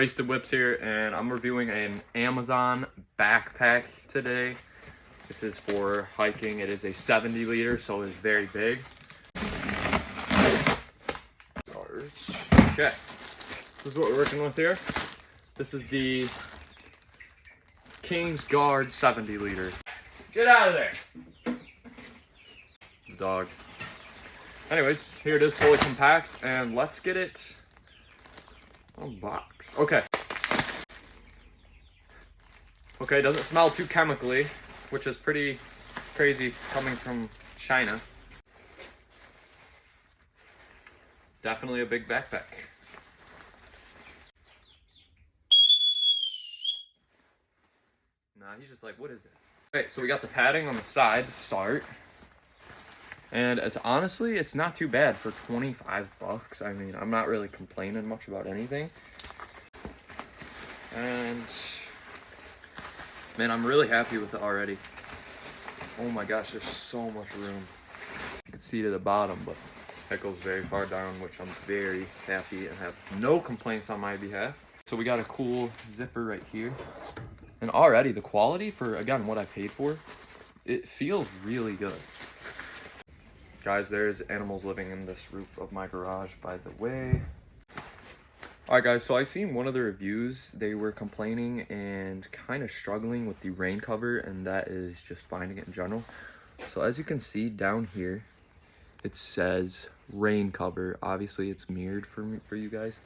Wasted Whips here, and I'm reviewing an Amazon backpack today. This is for hiking. It is a 70 liter, so it's very big. Okay, this is what we're working with here. This is the King's Guard 70 liter. Get out of there! Dog. Anyways, here it is, fully compact, and let's get it unboxed. Okay, doesn't smell too chemically, which is pretty crazy coming from China. Definitely a big backpack. Nah, he's just like, what is it? Okay, so we got the padding on the side to start. And it's not too bad for 25 bucks. I mean, I'm not really complaining much about anything. And man, I'm really happy with it already. Oh my gosh, there's so much room. You can see to the bottom, but that goes very far down, which I'm very happy and have no complaints on my behalf. So we got a cool zipper right here. And already the quality for, again, what I paid for, it feels really good. Guys, there's animals living in this roof of my garage, by the way. Alright guys, so I seen one of the reviews. They were complaining and kind of struggling with the rain cover, and that is just finding it in general. So as you can see down here, it says rain cover. Obviously it's mirrored for you guys,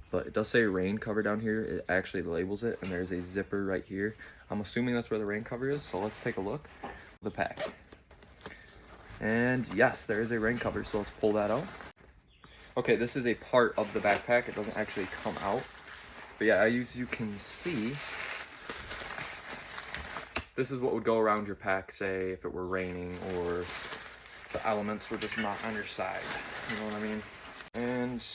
but it does say rain cover down here. It actually labels it, and there's a zipper right here. I'm assuming that's where the rain cover is, so let's take a look at the pack. And yes, there is a rain cover, so let's pull that out. Okay, this is a part of the backpack. It doesn't actually come out. But yeah, as you can see, this is what would go around your pack, say, if it were raining or the elements were just not on your side. You know what I mean? And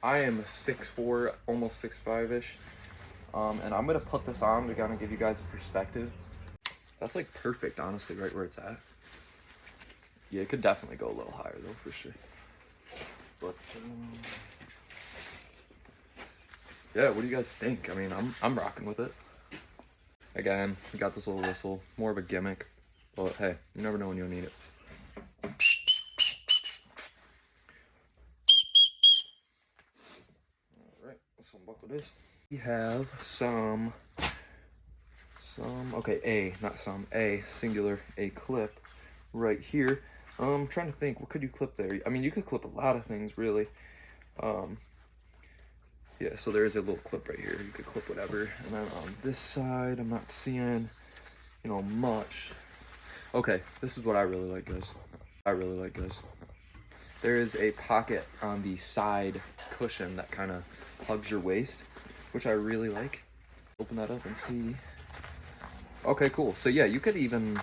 I am 6'4", almost 6'5"-ish. And I'm going to put this on to kind of give you guys a perspective. That's like perfect, honestly, right where it's at. Yeah, it could definitely go a little higher though, for sure. But yeah, what do you guys think? I mean, I'm rocking with it. Again, we got this little whistle, more of a gimmick, but hey, you never know when you'll need it. All right, let's unbuckle this. We have a singular clip right here. I'm trying to think, what could you clip there? I mean, you could clip a lot of things, really. Yeah, so there is a little clip right here. You could clip whatever. And then on this side, I'm not seeing, much. Okay, this is what I really like, guys. There is a pocket on the side cushion that kind of hugs your waist, which I really like. Open that up and see. Okay, cool. So yeah, you could even,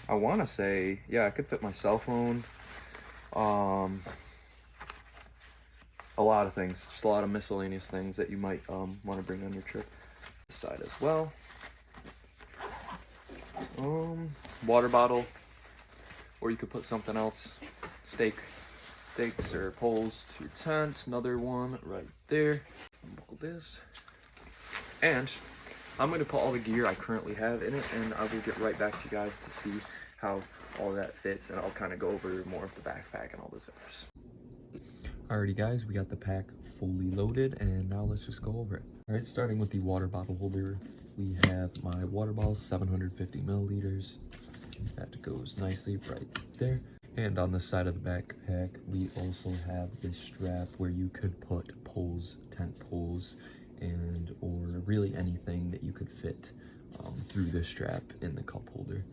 I want to say, yeah, I could fit my cell phone. A lot of things, just a lot of miscellaneous things that you might want to bring on your trip. This side as well. Water bottle, or you could put something else. Stakes or poles to your tent. Another one right there. Unbuckle this. And I'm going to put all the gear I currently have in it, and I will get right back to you guys to see how all that fits, and I'll kind of go over more of the backpack and all this others. Alrighty guys, we got the pack fully loaded, and now let's just go over it. Alright, starting with the water bottle holder, we have my water bottle, 750 milliliters. That goes nicely right there. And on the side of the backpack, we also have this strap where you could put poles, tent poles, and or really anything that you could fit through this strap in the cup holder.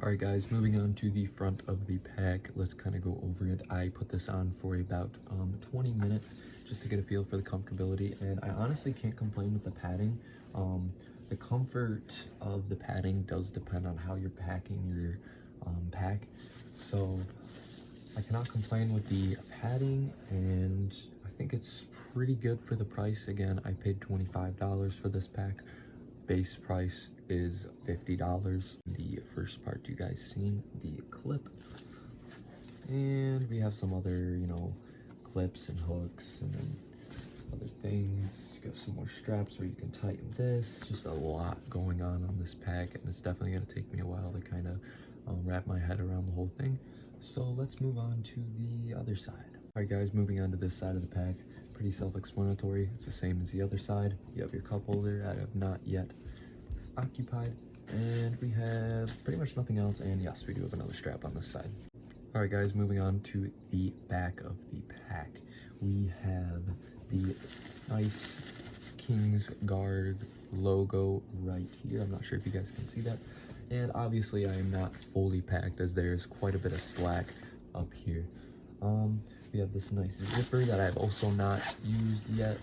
Alright guys, moving on to the front of the pack, let's kind of go over it. I put this on for about 20 minutes just to get a feel for the comfortability, and I honestly can't complain with the padding. The comfort of the padding does depend on how you're packing your pack, so I cannot complain with the padding, and I think it's pretty good for the price. Again, I paid $25 for this pack. Base price is $50. The first part you guys seen, the clip, and we have some other clips and hooks, and then other things. You got some more straps where you can tighten this. Just a lot going on this pack, and it's definitely going to take me a while to kind of wrap my head around the whole thing. So let's move on to the other side. All right guys, moving on to this side of the pack. Pretty self-explanatory. It's the same as the other side. You have your cup holder I have not yet occupied, and we have pretty much nothing else. And yes, we do have another strap on this side. All right guys, moving on to the back of the pack. We have the nice Kingsguard logo right here. I'm not sure if you guys can see that. And obviously I am not fully packed, as there's quite a bit of slack up here. We have this nice zipper that I've also not used yet.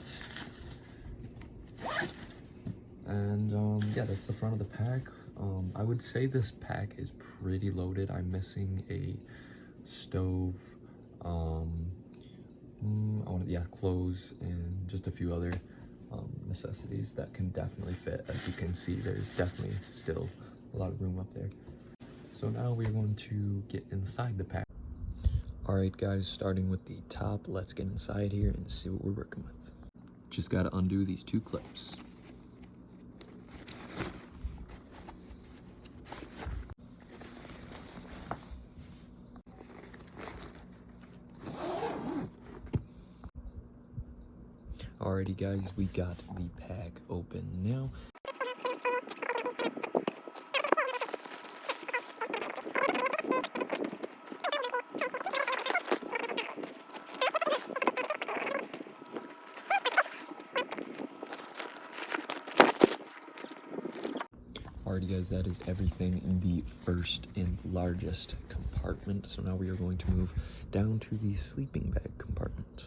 And yeah, that's the front of the pack. I would say this pack is pretty loaded. I'm missing a stove, clothes, and just a few other necessities that can definitely fit. As you can see, there's definitely still a lot of room up there. So now we're going to get inside the pack. All right guys, starting with the top, let's get inside here and see what we're working with. Just got to undo these two clips. Alrighty guys, we got the pack open now. Alrighty guys, that is everything in the first and largest compartment. So now we are going to move down to the sleeping bag compartment.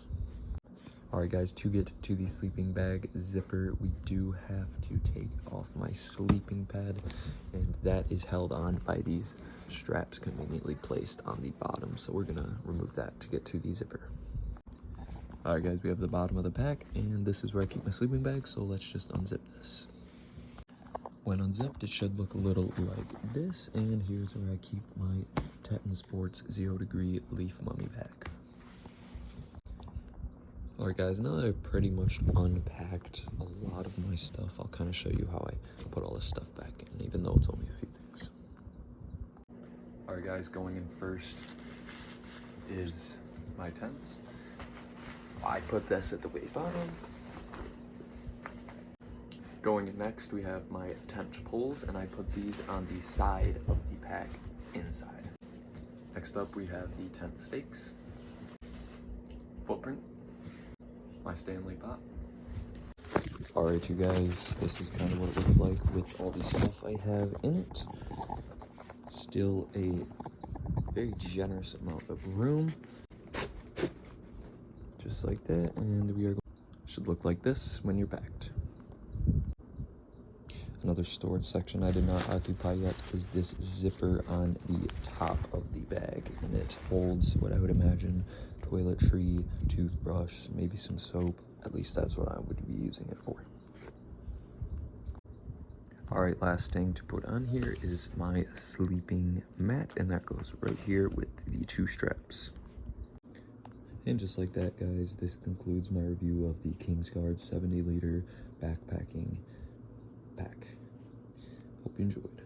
Alright guys, to get to the sleeping bag zipper, we do have to take off my sleeping pad, and that is held on by these straps conveniently placed on the bottom. So we're gonna remove that to get to the zipper. Alright guys, we have the bottom of the pack, and this is where I keep my sleeping bag, so let's just unzip this. When unzipped, it should look a little like this, and here's where I keep my Tetton Sports 0 Degree Leaf Mummy bag. Alright guys, now that I've pretty much unpacked a lot of my stuff, I'll kind of show you how I put all this stuff back in, even though it's only a few things. Alright guys, going in first is my tents. I put this at the way bottom. Going in next, we have my tent poles, and I put these on the side of the pack inside. Next up, we have the tent stakes, footprint, my Stanley pot. Alright you guys, this is kind of what it looks like with all the stuff I have in it. Still a very generous amount of room. Just like that, and we are should look like this when you're packed. Another storage section I did not occupy yet is this zipper on the top of the bag, and it holds what I would imagine toiletry, toothbrush, maybe some soap. At least that's what I would be using it for. Alright, last thing to put on here is my sleeping mat, and that goes right here with the two straps. And just like that guys, this concludes my review of the Kingsguard 70 liter backpacking pack. Hope you enjoyed.